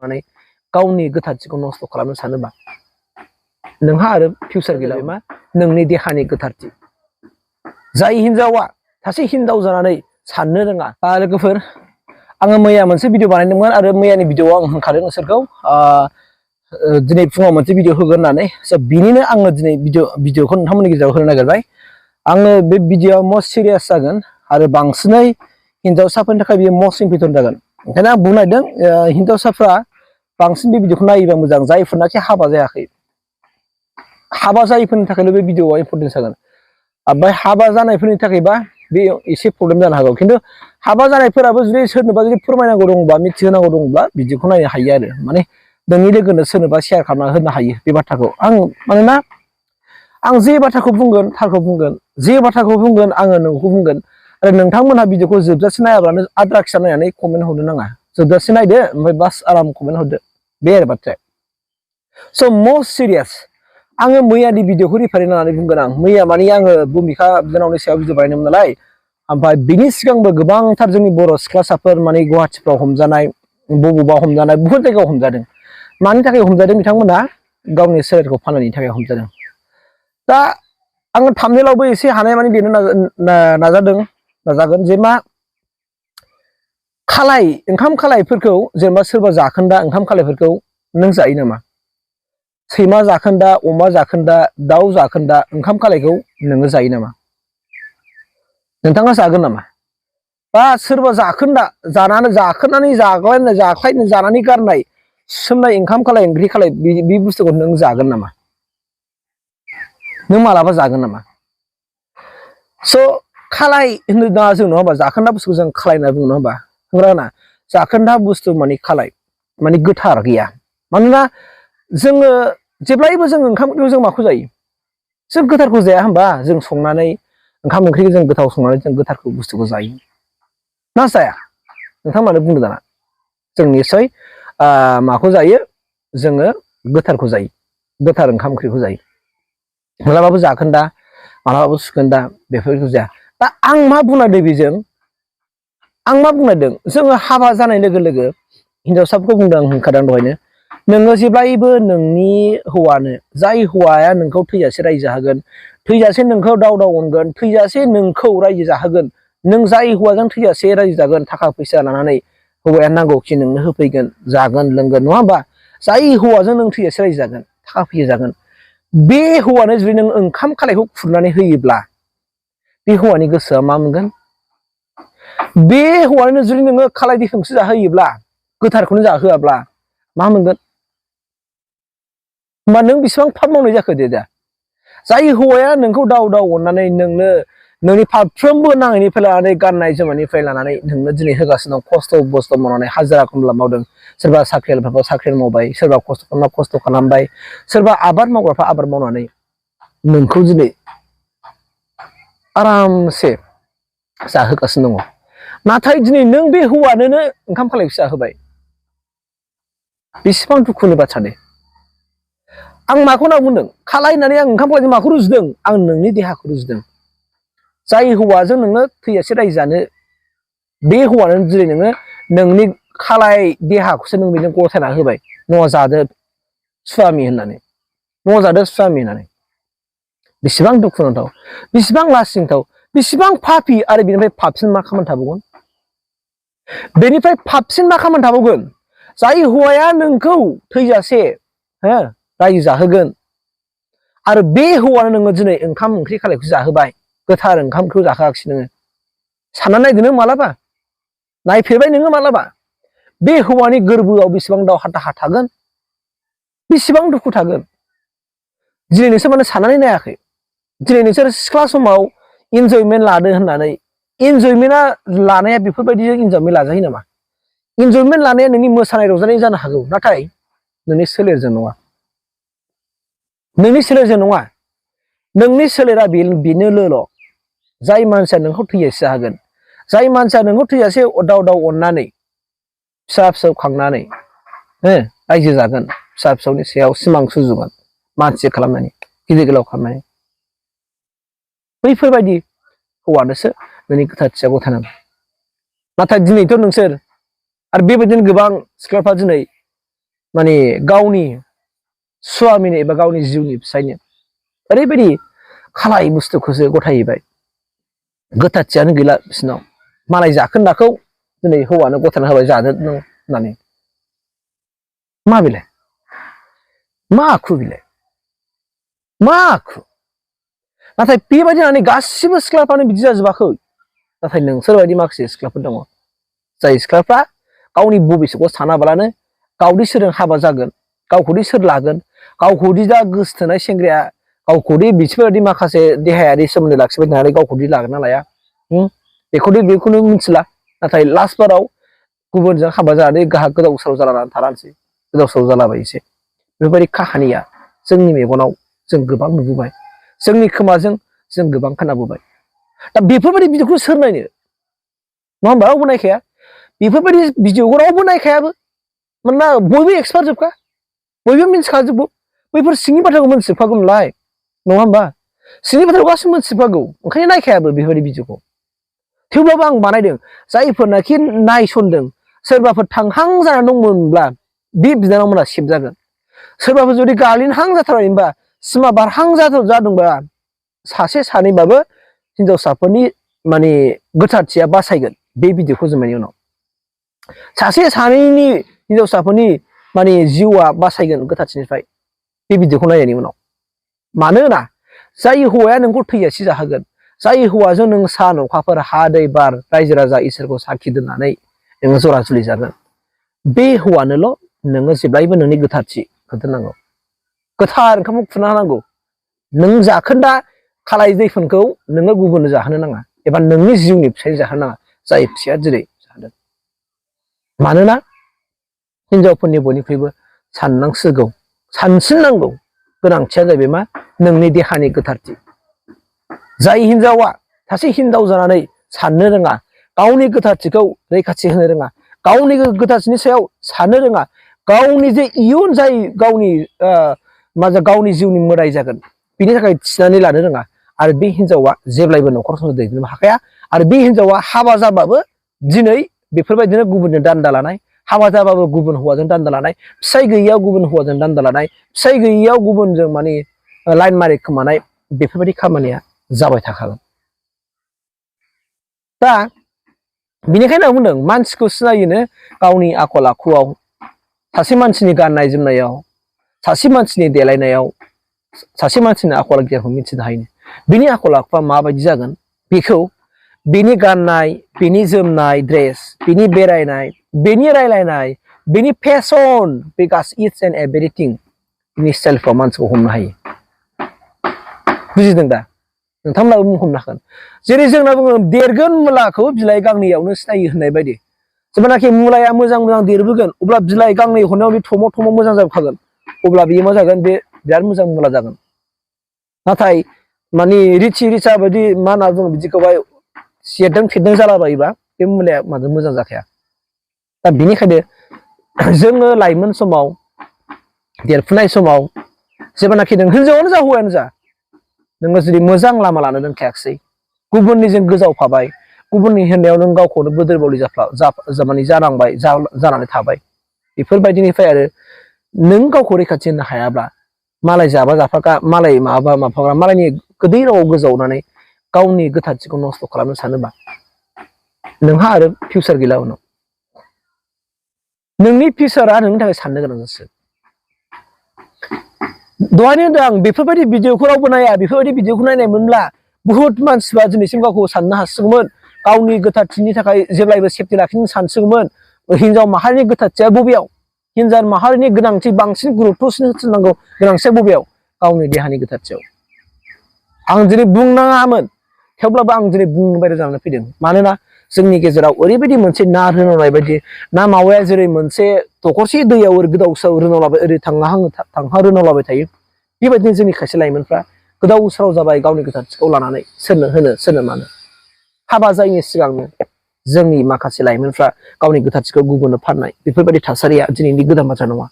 माने गावनि गोथारथिखौ नस्थ' खालामनो सानोबा नोंहा आरो फिउचार गैला मा नोंनि देहानि गोथारथि जाय हिनजावा सासे हिनजाव जानानै साननो रोङा लोगोफोर आङो मैया मोनसे भिडिअ बानायदोंमोन आरो मैयानि भिडिअआव आं होनखादों नोंसोरखौ दिनै फुङाव मोनसे भिडिअ होगोन होननानै बिनिनो आङो दिनै भिडिअखौ नोंथांमोननि गेजेराव होनो नागिरबाय आङो बे भिडिअआ मस्ट सिरियास जागोन आरो बांसिनै हिनजावसाफोरनि थाखाय बेयो मस्ट इम्परटेन्ट जागोन ओंखायनो आं बुंनो नागिरदों हिनजावसाफ्रा बांसिन बे भिडिअखौ नायोबा मोजां जायफोरनाखि हाबा जायाखै हाबा जायैफोरनि थाखायल' बे भिडिअआ इम्परटेन्ट जागोन ओमफ्राय हाबा जानायफोरनि थाखायबा बे एसे प्रब्लेम जानो हागौ खिन्थु हाबा जानायफोराबो जुदि सोरनोबा जुदि फोरमायनांगौ दंबा मिथिहोनांगौ दंब्ला भिडिअखौ नायनो हायो आरो माने नोंनि लोगोनो सोरनोबा शेयार खालामना होनो हायो बे बाथ्राखौ मानोना आं जे बाथ्राखौ बुंगोन थारखौ बुंगोन जे बाथ्राखौ बुंगोन आङो नोंखौ बुंगोन आरो नोंथांमोनहा भिडिअखौ जोबजासे नायाब्लानो आद्रा खिसा नायनानै कमेन्ट हरनो नाङा जोबजासे नायदो ओमफ्राय बास आराम कमेन्ट हरदो बे आरो बाथ्राया स' मस्ट सिरियास आङो मैयानि भिडिअखौ रिफारेन्स होननानै बुंगोन आं मैया माने आङो भुमिका बिनानावनि सायाव भिडिअ बानायदोंमोन नालाय ओमफ्राय बिनि सिगांबो गोबांथार जोंनि बर' सिख्लासाफोर माने गुवाहाटिफ्राव हमजानाय बबावबा हमजानाय बुहुत जायगायाव हमजादों मानि थाखाय हमजादों बिथांमोना गावनि सोलेरखौ फाननायनि थाखाय हमजादों दा आङो थाम्बनेइलावबो एसे हानाय मानि लिरनो नाजागोन जे मा खालाय ओंखाम खालायफोरखौ जेनेबा सोरबा जाखोन्दा ओंखाम खालायफोरखौ नों जायो नामा सैमा जाखोन्दा अमा जाखोन्दा दाउ जाखोन्दा ओंखाम खालायखौ नोङो जायो नामा नोंथाङा जागोन नामा बा सोरबा जाखोन्दा जानानै गारनाय सोमनाय ओंखाम खालाय ओंख्रि खालाय बे बुस्थुखौ नों जागोन नामा नों मालाबा जागोन नामा स' खालाय होननो नाङा जों नङा होमबा जाखोन्दा बुस्थुखौ जों खालाय होनना बुङो नङा होमबा नंगौना जाखोन्दा बुस्थु माने खालाय माने गोथार गैया मानोना जोङो जेब्लायबो जों ओंखाम ओंख्रिखौ जों माखौ जायो जों गोथारखौ जाया होमबा जों संनानै ओंखाम ओंख्रिखौ जों गोथाव संनानै जों गोथारखौ बुस्थुखौ जायो ना जाया नोंथां मानो बुंदों दाना जों निस्सय माखौ जायो जोङो गोथारखौ जायो गोथार ओंखाम ओंख्रिखौ जायो मालाबाबो जाखोन्दा मालाबाबो सुखोन्दा बेफोरखौ जाया दा आं मा बुंनायदों बेजों आं मा बुंनायदों जोङो हाबा जानाय लोगो लोगो हिनजावसाफोरखौ बुंदों आं होनखादों दहायनो नोङो जेब्लायबो नोंनि हौवानो जाय हौवाया नोंखौ थैजासे रायजो जाहोगोन थैजासे नोंखौ दाव दाव अनगोन थैजासे नोंखौ रायजो जाहोगोन नों जाय हौवाजों थैजासे रायजो जागोन थाखा फैसा लानानै हौवाया नांगौखि नोंनो होफैगोन जागोन लोंगोन नङा होमबा जाय हौवाजों नों थैजासे रायजो जागोन थाखा फैसा जागोन बे हौवानो जुदि नों ओंखाम खालायखौ खुरनानै होयोब्ला बे हौवानि गोसोआ मा मोनगोन बे हौवानो जुदि नोङो खालाय दैफोंसो जाहोयोब्ला गोथारखौनो जाहोआब्ला मा मोनगोन होमबा नों बेसेबां पाप मावनाय जाखो दे दा जाय हौवाया नोंखौ दाव दाव अननानै नोंनो नोंनि फारफ्रोमबो नाङैनिफ्राय लानानै गाननाय जोमनायनिफ्राय लानानै नोंनो दिनै होगासिनो दं खस्थ' बस्थ' मावनानै हाजिरा खामला मावदों सोरबा साख्रियालफोरखौ साख्रि मावबाय सोरबा खस्थ' खालामबाय सोरबा आबाद मावग्राफ्रा आबाद मावनानै नोंखौ दिनै आरामसे जाहोगासिनो दङ नाथाय दिनै नों बे हौवानोनो ओंखाम खालायखौ जाहोबाय बेसेबां दुखुनि बाथ्रा दे आं माखौ होनना बुंदों खालाय होननानै आं ओंखाम खालायजों माखौ रुजुदों आं नोंनि देहाखौ रुजुदों जाय हौवाजों नोङो थैजासे रायजो जानो बे हौवानो दिनै नोङो नोंनि खालाय देहाखौसो नों बेनो गथायना होबाय न' जादो स्वामि होननानै बेसेबां दुखुनांथाव बेसेबां लासिंथाव बेसेबां पापि आरो बेनिफ्राय पापसिन मा खामानि थाबावगोन बेनिफ्राय पापसिन मा खामानि थाबावगोन जाय हौवाया नोंखौ थैजासे रायजो जाहोगोन आरो बे हौवानो नोङो दिनै ओंखाम ओंख्रि खालायखौ जाहोबाय गोथार ओंखामखौ जाहोआखिसै नोङो सानना नायदो नों मालाबा नायफेरबाय नोङो मालाबा बे हौवानि गोरबोआव बेसेबां दावहा थागोन बेसेबां दुखु थागोन दिनै नोंसोर माने साननानै नायाखै दिनै नोंसोर सिख्ला समाव इन्जयमेन्ट लादो होननानै इन्जयमेन्टआ लानाया बेफोरबायदिजों इन्जयमेन्ट लाजायो नामा इन्जयमेन्ट लानाया नोंनि मोसानाय रंजानाय जानो हागौ नाथाय नोंनि सोलेरजों नङा नोंनि सोलेरा बेनोल' जाय मानसिया नोंखौ थैजासे जाहोगोन जाय मानसिया नोंखौ थैजासे दाव दाव अननानै फिसा फिसौ खांनानै रायजो जागोन फिसा फिसौनि सायाव सिमां सुजुगोन मानसि खालामनानै गिदिर गोलाव खालामनानै बैफोरबायदि हौवानोसो नोंनि गोथारथिया गथायनांगौ नाथाय दिनैथ' नोंसोर आरो बेबायदिनो गोबां सिख्लाफ्रा दिनै माने गावनि स्वामिनो एबा गावनि जिउनि फिसायनो ओरैबायदि खालाय बुस्थुखौसो गथायहैबाय गोथारथियानो गैला बिसिनाव मालाय जाखोन्दाखौ दिनै हौवानो गथायना होबाय जानो नों होननानै मा बेलाय मा आखु बेलाय मा आखु नाथाय बेबायदि होननानै गासिबो सिख्लाफ्रानो बिदि जाजोबाखै नाथाय नोंसोरबायदि माखासे सिख्लाफोर दङ जाय सिख्लाफ्रा गावनि भबिष्यतखौ सानाबालानो गावदि सोरजों हाबा जागोन गावखौदि सोर लागोन गावखौदि दा गोसोथोनाय सेंग्राया गावखौदि बिसोरबायदि माखासे देहायारि सोमोन्दो लाखिबाय थानानै गावखौदि लागोन ना लाया बेखौनो मिथिला नाथाय लास्ट बाराव गुबुनजों हाबा जानानै गोदाव सोराव जालानानै थानानैसै गोदाव सोराव जालाबायसै बेफोरबायदि काहानिया जोंनि मेगनाव जों गोबां नुबोबाय जोंनि खोमाजों जों गोबां खोनाबोबाय दा बेफोरबायदि भिडिअखौ सोर नायनो नङा होमबा रावबो नायखाया बेफोरबायदि भिडिअखौ रावबो नायखायाबो मानोना बयबो एक्सपार्ट जोबखा बयबो मिन्थिखाजोबगौ बैफोर सिंनि बाथ्राखौ मोनथिजोबखागौ नालाय नङा होमबा सिंनि बाथ्राखौ गासिबो मोनथिजोबखागौ ओंखायनो नायखायाबो बेफोरबायदि भिडिअखौ थेवब्लाबो आं बानायदों जायफोरनाखि नायसनदों सोरबाफोर थांहां जानानै दंमोनब्ला बे बिनानावमोना सेभ जागोन सोरबाफोर जुदि गालिनहां जाथारबायमोनबा सिमा बारहां जादोंबा सासे सानैबाबो हिनजावसाफोरनि माने गोथारथिया बासायगोन बे भिडिअखौ जोंनायनि उनाव सासे सानैनि हिनजावसाफोरनि माने जिउआ बासायगोन गोथारथिनिफ्राय बे भिडिअखौ नायनायनि उनाव मानोना जाय हौवाया नोंखौ थैजासे जाहोगोन जाय हौवाजों नों सान अखाफोर हा दै बार रायजो राजा इसोरखौ साखि दोननानै नोङो जरा जुलि जागोन बे हौवानोल' नोङो जेब्लायबो नोंनि गोथारथिखौ दोननांगौ गोथार ओंखामखौ खुरना होनांगौ नों जाखोन्दा खालाय दैफोनखौ नोङो गुबुननो जाहोनो नाङा एबा नोंनि जिउनि फिसायनो जाहोनो नाङा जाय फिसाया दिनै जादों मानोना हिनजावफोरनि बयनिख्रुइबो सानसिननांगौ गोनांथिया जाहैबाय मा नोंनि देहानि गोथारथि जाय हिनजावा सासे हिनजाव जानानै साननो रोङा गावनि गोथारथिखौ रैखाथि होनो रोङा गावनि गोथारथिनि सायाव साननो रोङा गावनि जे इयुन जाय गावनि जिउनि मोदाय जागोन बिनि थाखाय थिनानै लानो रोङा आरो बे हिनजावा जेब्लायबो न'खर संसार दैदेननो हाखाया आरो बे हिनजावा हाबा जाबाबो दिनै बेफोरबायदिनो गुबुनजों दान्दा लानाय हाबा जाबाबो गुबुन हौवाजों दान्दा लानाय फिसाय गैयियाव गुबुन हौवाजों दान्दा लानाय फिसाय गैयियाव गुबुनजों माने लाइन मारि खोमानाय बेफोरबायदि खामानिया जाबाय थाखागोन दा बेनिखायनो आं बुंदों मानसिखौ सिनायोनो गावनि आखल आखुआव सासे मानसिनि गाननाय जोमनायाव सासे मानसिनि देलायनायाव सासे मानसिनि आखल गियानखौ मिथिनो हायो बिनि आखल आखुआ माबायदि जागोन बेखौ बिनि गाननाय बिनि जोमनाय ड्रेस बिनि बेरायनाय बिनि रायलायनाय बिनि फेशन बे गासै इट्स एन्ड एभरिथिं बिनि स्टाइलफ्राव मानसिखौ हमनो हायो बुजिदों दा नोंथांमोनाबो हमनो हागोन जेरै जोंना बुङो देरगोन मुलाखौ बिलाइ गांनैयावनो सिनायो होननाय बायदि जेब्लानाखि मुलाया मोजां देरबोगोन अब्ला बिलाइ गांनै हरनायाव बे थम' मोजां जाबोखागोन अब्ला बेयो मा जागोन बे बिराद मोजां मुला जागोन नाथाय माने रिचा बायदि मा होनना बुङो बिदिखौहाय सेरदों फेरदों जालाबायोबा बे मुलाया माजों मोजां जाखाया दा बेनिखायनो जोङो लाइमोन समाव देरफुनाय समाव जेब्लानाखि नों हिनजावानो जा हौवायानो जा नोङो जुदि मोजां लामा लानो रोंखायाखिसै गुबुननिजों गोजावफाबाय गुबुननि होननायाव नों गावखौनो बोदोर बोलि जानानै थाबाय बेफोरबायदिनिफ्राय आरो नों गावखौ रैखाथि होनो हायाब्ला मालाय जाबा जाफाग्रा मालाय माबाग्रा मालायनि गोदै रावाव गोजावनानै गावनि गोथारथिखौ नस्थ' खालामनो सानोबा नोंहा आरो फिउचार गैला उनाव नोंनि फिउचारा नोंनि थाखाय साननो गोनां जासिगोन दहायनो होनदों आं बेफोरबायदि भिडिअखौ रावबो नाया बेफोरबायदि भिडिअखौ नायनायमोनब्ला बुहुत मानसिफ्रा दिनैसिम गावखौ साननो हासिगौमोन गावनि गोथारथिनि थाखाय जेब्लायबो सेफटि लाखिनो सानसिगौमोन हिनजाव माहारिनि गोथारथिया बबेयाव हिनजाव माहारिनि गोनांथि बांसिन गुरुत्वसिन होनांगौ गोनांथिया बबेयाव गावनि देहानि गोथारथियाव आं दिनै बुंनाङामोन थेवब्लाबो आं दिनै बुंनो बायदि जानानै फैदों मानोना जोंनि गेजेराव ओरैबायदि मोनसे ना रोनावनाय बायदि ना मावाया जेरै मोनसे दखरसे दैयाव ओरै गोदाव सोराव रोनावलाबाय ओरै थांहा रोनावलाबाय थायो बेबायदिनो जोंनि खायसे लाइमोनफ्रा गोदाव सोराव जाबाय गावनि गोथारथिखौ लानानै सोरनो मानो हाबा जायैनि सिगांनो जोंनि माखासे लाइमोनफ्रा गावनि गोथारथिखौ गुबुननो फाननाय बेफोरबायदि थासारिया दिनैनि गोदान बाथ्रा नङा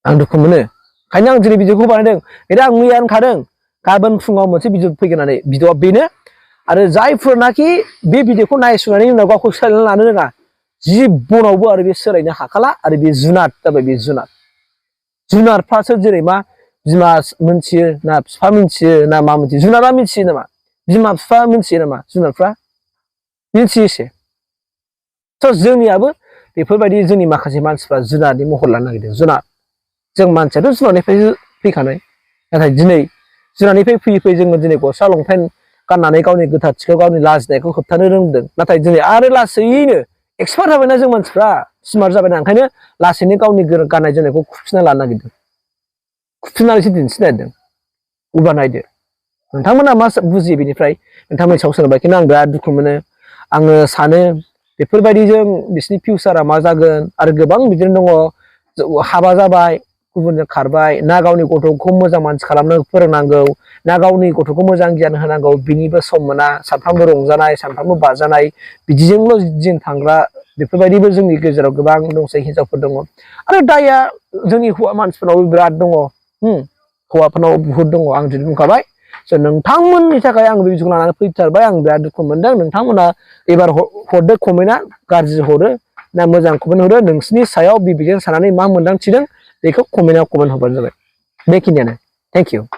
आं दुखु मोनो ओंखायनो आं दिनै भिडिअखौ बानायदों बेनो आं मैया होनखादों गाबोन फुङाव मोनसे भिडिअ फैगोन होननानै भिडिअआ बेनो आरो जायफोरनाखि बे भिडिअखौ नायसंनायनि उनाव गावखौ सोलायनानै लानो रोङा जिबनावबो आरो बे सोलायनो हाखाला आरो बे जुनाद जाबाय बे जुनाद जुनारफ्रासो जेरै मा बिमा मोनथियो ना बिफा मिथियो ना मा मिथियो जुनारा मिथियो नामा बिमा बिफा मिथियो नामा जुनारफ्रा मिथियोसो स' जोंनियाबो बेफोरबायदि जोंनि माखासे मानसिफ्रा जुनारनि महर लानो नागिरदों जुनार जों मानसियाथ' जुनारनिफ्राय फैखानाय नाथाय दिनै जुनारनिफ्राय फैयै फैयै जोङो दिनै गस्ला लंपेन्ट गाननानै गावनि गोथारथिखौ गावनि लाजिनायखौ होबथानो रोंदों नाथाय दिनै आरो लासैयैनो एक्सपार्ट जाबायना जों मानसिफ्रा स्मार्ट जाबायना ओंखायनो लासैनो गावनि गाननाय जोमनायखौ खुफिना लानो नागिरदों खुफिननानैसो दिन्थिनो नागिरदों अब्ला नायदो नोंथांमोना मा बुजियो बेनिफ्राय नोंथांमोननि सायाव सोनारबाय खिन्थु आं बिराद दुखु मोनो आङो सानो बेफोरबायदिजों बिसिनि फिउचारा मा जागोन आरो गोबां बिदिनो दङ हाबा जाबाय गुबुनजों खारबाय ना गावनि गथ'खौ मोजां मानसि खालामनो फोरोंनांगौ ना गावनि गथ'खौ मोजां गियान होनांगौ बिनिबो सम मोना सानफ्रामबो रंजानाय सानफ्रामबो बाजानाय बिदिजोंल' दिन थांग्रा बेफोरबायदिबो जोंनि गेजेराव गोबां दंसै हिनजावफोर दङ आरो दाया जोंनि हौवा मानसिफोरनावबो बिराद दङ हौवाफोरनाव बुहुद दङ आं दिनै बुंखाबाय स' नोंथांमोननि थाखाय आं बे बिदिखौ लानानै फैथारबाय आं बिराद दुखु मोनदों नोंथांमोना एबार हरदो कमेन्टआ गाज्रि हरो ना मोजां कमेन्ट हरो नोंसिनि सायाव बिबिजों साननानै मा मोन्दांथिदों बेखौ कमेन्टआव कमेन्ट हरबानो जाबाय बेखिनियानो थेंक इउ